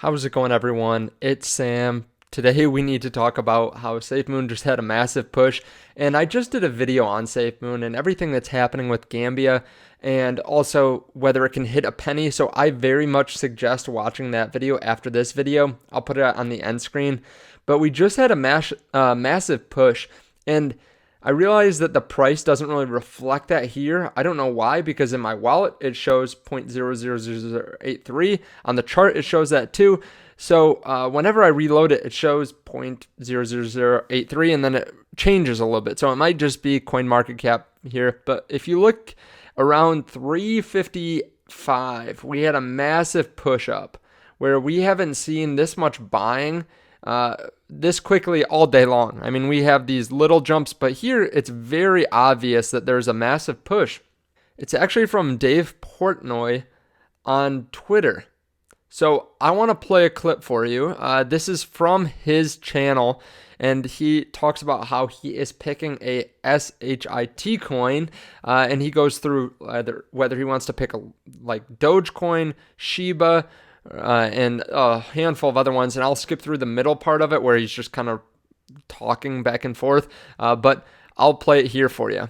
How's it going, everyone? It's Sam. Today we need to talk about how SafeMoon just had a massive push, and I just did a video on SafeMoon and everything that's happening with Gambia, and also whether it can hit a penny. So I very much suggest watching that video after this video. I'll put it on the end screen. But we just had a massive push, and I realize that the price doesn't really reflect that here. I don't know why, because in my wallet it shows 0.000083. On the chart it shows that too. So whenever I reload it, it shows 0.00083, and then it changes a little bit. So it might just be CoinMarketCap here. But if you look around 355, we had a massive push up where we haven't seen this much buying this quickly all day long. I mean, we have these little jumps, but here it's very obvious that there's a massive push. It's actually from Dave Portnoy on Twitter. So I want to play a clip for you. This is from his channel, and he talks about how he is picking a SHIT coin, and he goes through whether he wants to pick like Dogecoin, Shiba, and a handful of other ones, and I'll skip through the middle part of it where he's just kind of talking back and forth, but I'll play it here for you.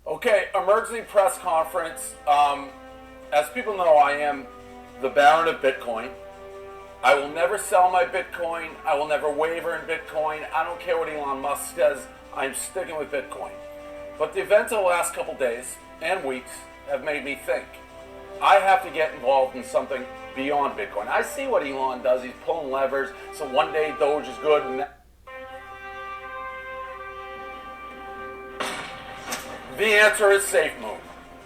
Okay, emergency press conference. As people know, I am the Baron of Bitcoin. I will never sell my Bitcoin. I will never waver in Bitcoin. I don't care what Elon Musk says. I'm sticking with Bitcoin. But the events of the last couple days and weeks have made me think. I have to get involved in something beyond Bitcoin. I see what Elon does. He's pulling levers. So one day Doge is good. And the answer is SafeMoon.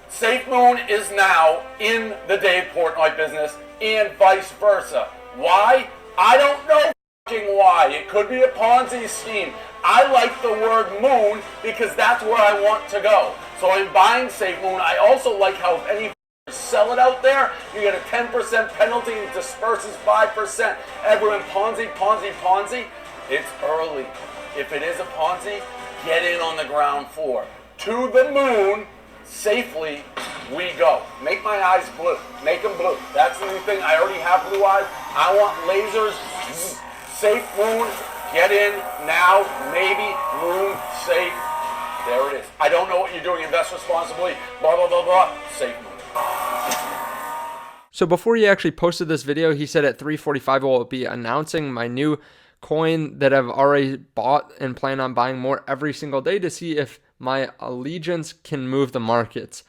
SafeMoon is now in the Dave Portnoy business and vice versa. Why? I don't know why. It could be a Ponzi scheme. I like the word moon because that's where I want to go. So I'm buying SafeMoon. I also like how if any sell it out there, you get a 10% penalty and disperses 5%. Everyone Ponzi. It's early. If it is a Ponzi, get in on the ground floor. To the moon, safely we go. Make my eyes blue. Make them blue. That's the new thing. I already have blue eyes. I want lasers. SafeMoon. Get in now. Maybe moon safe. There it is. I don't know what you're doing. Invest responsibly. Blah, blah, blah, blah. SafeMoon. So before he actually posted this video, he said at 3:45 we'll be announcing my new coin that I've already bought and plan on buying more every single day to see if my allegiance can move the markets.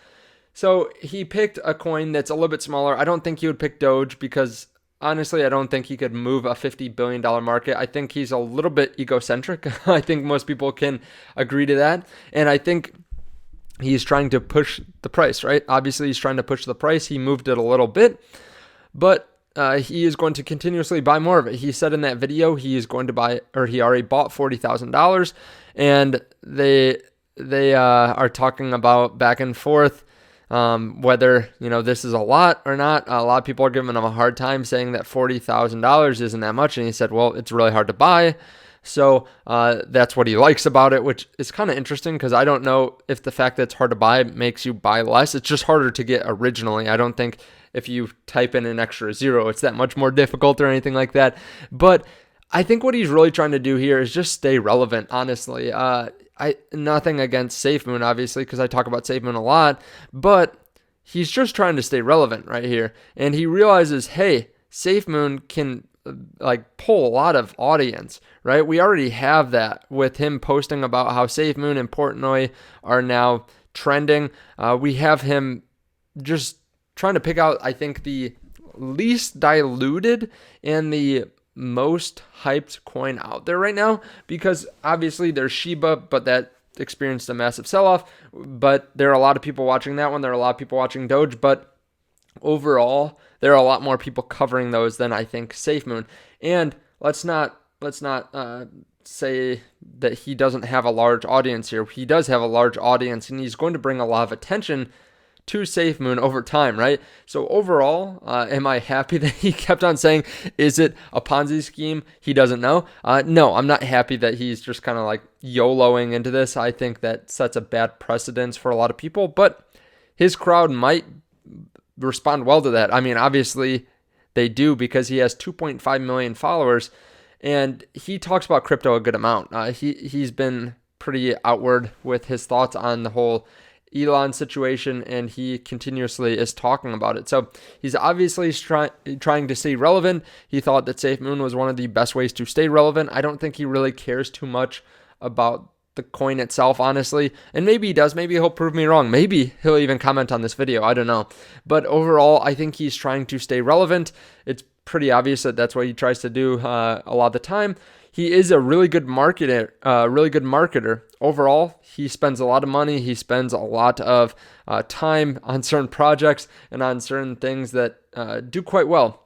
So he picked a coin that's a little bit smaller. I don't think he would pick Doge because honestly, I don't think he could move a $50 billion market. I think he's a little bit egocentric. I think most people can agree to that. And I think he's trying to push the price, right? Obviously, he's trying to push the price. He moved it a little bit, but he is going to continuously buy more of it. He said in that video he is going to buy, or he already bought $40,000, and they are talking about back and forth whether this is a lot or not. A lot of people are giving him a hard time, saying that $40,000 isn't that much, and he said, well, it's really hard to buy. So that's what he likes about it, which is kind of interesting because I don't know if the fact that it's hard to buy makes you buy less. It's just harder to get originally. I don't think if you type in an extra zero, it's that much more difficult or anything like that. But I think what he's really trying to do here is just stay relevant, honestly. Nothing against SafeMoon, obviously, because I talk about SafeMoon a lot, but he's just trying to stay relevant right here. And he realizes, hey, SafeMoon can pull a lot of audience, right? We already have that with him posting about how SafeMoon and Portnoy are now trending. We have him just trying to pick out, I think, the least diluted and the most hyped coin out there right now, because obviously there's Shiba, but that experienced a massive sell-off. But there are a lot of people watching that one. There are a lot of people watching Doge, but overall, there are a lot more people covering those than I think SafeMoon. And let's not say that he doesn't have a large audience here. He does have a large audience, and he's going to bring a lot of attention to SafeMoon over time, right? So overall, am I happy that he kept on saying, is it a Ponzi scheme? He doesn't know. No, I'm not happy that he's just kind of like YOLOing into this. I think that sets a bad precedence for a lot of people, but his crowd might respond well to that. I mean, obviously, they do because he has 2.5 million followers, and he talks about crypto a good amount. He's been pretty outward with his thoughts on the whole Elon situation, and he continuously is talking about it. So he's obviously trying to stay relevant. He thought that SafeMoon was one of the best ways to stay relevant. I don't think he really cares too much about the coin itself, honestly. And maybe he does. Maybe he'll prove me wrong. Maybe he'll even comment on this video. I don't know. But overall, I think he's trying to stay relevant. It's pretty obvious that that's what he tries to do a lot of the time. He is a really good marketer. Overall, he spends a lot of money. He spends a lot of time on certain projects and on certain things that do quite well.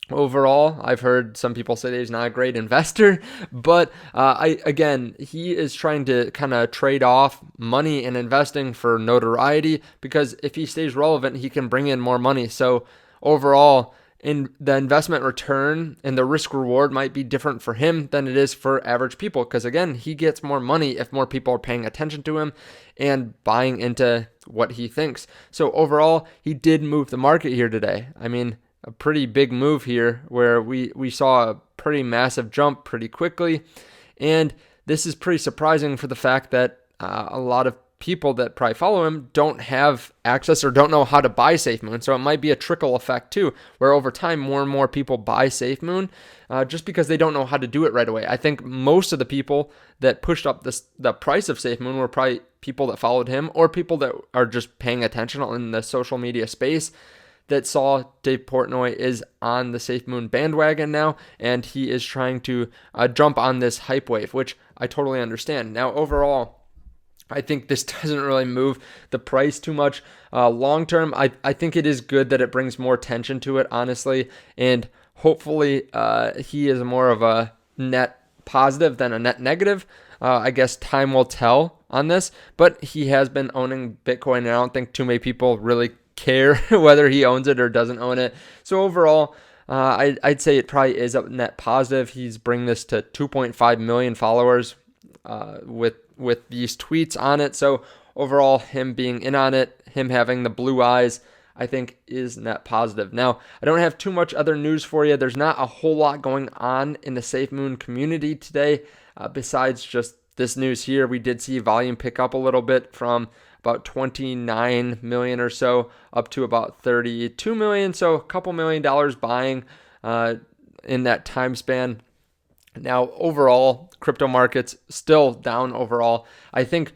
Overall, I've heard some people say that he's not a great investor, but he is trying to kind of trade off money and investing for notoriety, because if he stays relevant, he can bring in more money. So overall, in the investment return and the risk reward might be different for him than it is for average people, because again, he gets more money if more people are paying attention to him and buying into what he thinks. So overall, he did move the market here today. I mean, a pretty big move here where we saw a pretty massive jump pretty quickly. And this is pretty surprising for the fact that a lot of people that probably follow him don't have access or don't know how to buy SafeMoon. So it might be a trickle effect too, where over time more and more people buy SafeMoon just because they don't know how to do it right away. I think most of the people that pushed up the price of SafeMoon were probably people that followed him or people that are just paying attention in the social media space, that saw Dave Portnoy is on the SafeMoon bandwagon now, and he is trying to jump on this hype wave, which I totally understand. Now, overall, I think this doesn't really move the price too much. Long term, I think it is good that it brings more attention to it, honestly, and hopefully he is more of a net positive than a net negative. I guess time will tell on this, but he has been owning Bitcoin, and I don't think too many people really care whether he owns it or doesn't own it. So overall, I'd say it probably is a net positive. He's bringing this to 2.5 million followers with these tweets on it. So overall, him being in on it, him having the blue eyes, I think is net positive. Now, I don't have too much other news for you. There's not a whole lot going on in the SafeMoon community today besides just this news here. We did see volume pick up a little bit from about 29 million or so up to about 32 million. So a couple $1 million buying in that time span. Now, overall, crypto markets still down overall. I think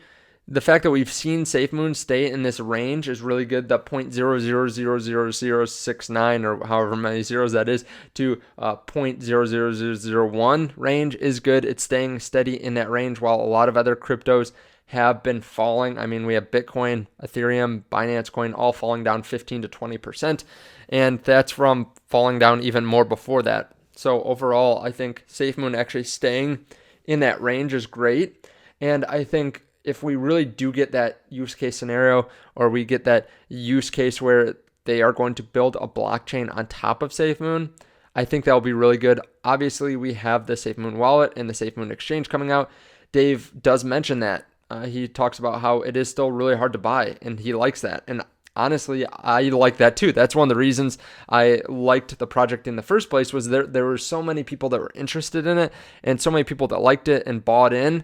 the fact that we've seen SafeMoon stay in this range is really good. The 0.000069 or however many zeros that is to 0.00001 range is good. It's staying steady in that range while a lot of other cryptos have been falling. I mean, we have Bitcoin, Ethereum, Binance Coin all falling down 15 to 20%, and that's from falling down even more before that. So overall, I think SafeMoon actually staying in that range is great, and I think if we really do get that use case scenario, or we get that use case where they are going to build a blockchain on top of SafeMoon, I think that'll be really good. Obviously, we have the SafeMoon wallet and the SafeMoon exchange coming out. Dave does mention that. He talks about how it is still really hard to buy, and he likes that. And honestly, I like that too. That's one of the reasons I liked the project in the first place, was there were so many people that were interested in it and so many people that liked it and bought in,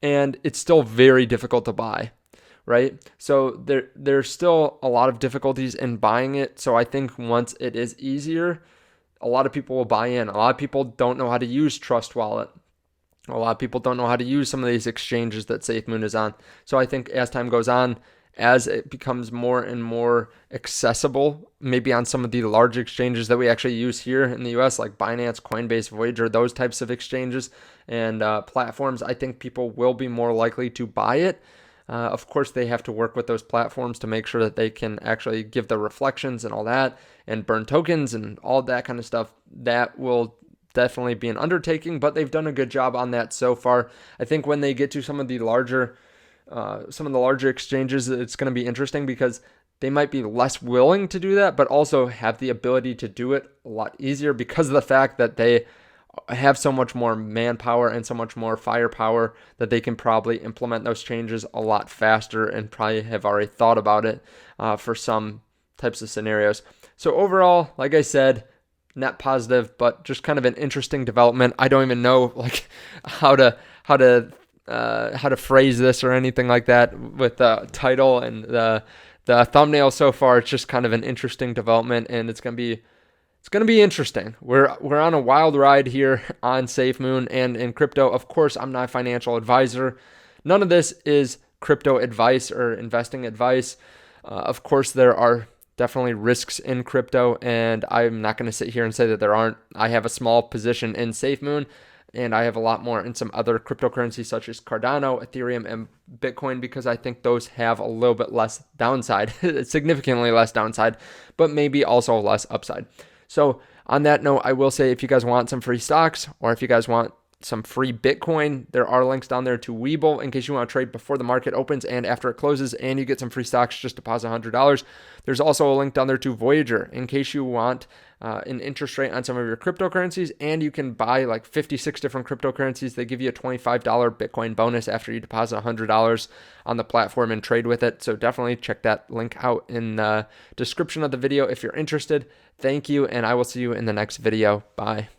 and it's still very difficult to buy, right? So there's still a lot of difficulties in buying it. So I think once it is easier, a lot of people will buy in. A lot of people don't know how to use Trust Wallet. A lot of people don't know how to use some of these exchanges that SafeMoon is on. So I think as time goes on, as it becomes more and more accessible, maybe on some of the large exchanges that we actually use here in the US, like Binance, Coinbase, Voyager, those types of exchanges and platforms, I think people will be more likely to buy it. Of course, they have to work with those platforms to make sure that they can actually give the reflections and all that, and burn tokens and all that kind of stuff. That will definitely be an undertaking, but they've done a good job on that so far. I think when they get to some of the larger exchanges, it's going to be interesting because they might be less willing to do that, but also have the ability to do it a lot easier because of the fact that they have so much more manpower and so much more firepower that they can probably implement those changes a lot faster and probably have already thought about it for some types of scenarios. So overall, like I said, net positive, but just kind of an interesting development. I don't even know like how to phrase this or anything like that with the title and the thumbnail so far. It's just kind of an interesting development, and it's gonna be interesting. We're on a wild ride here on SafeMoon and in crypto. Of course, I'm not a financial advisor. None of this is crypto advice or investing advice. Of course, there are definitely risks in crypto, and I'm not going to sit here and say that there aren't. I have a small position in SafeMoon, and I have a lot more in some other cryptocurrencies such as Cardano, Ethereum, and Bitcoin, because I think those have a little bit less downside, significantly less downside, but maybe also less upside. So on that note, I will say if you guys want some free stocks, or if you guys want some free Bitcoin, there are links down there to Webull in case you want to trade before the market opens and after it closes, and you get some free stocks. Just deposit $100. There's also a link down there to Voyager in case you want an interest rate on some of your cryptocurrencies, and you can buy like 56 different cryptocurrencies. They give you a $25 Bitcoin bonus after you deposit $100 on the platform and trade with it. So definitely check that link out in the description of the video if you're interested. Thank you, and I will see you in the next video. Bye.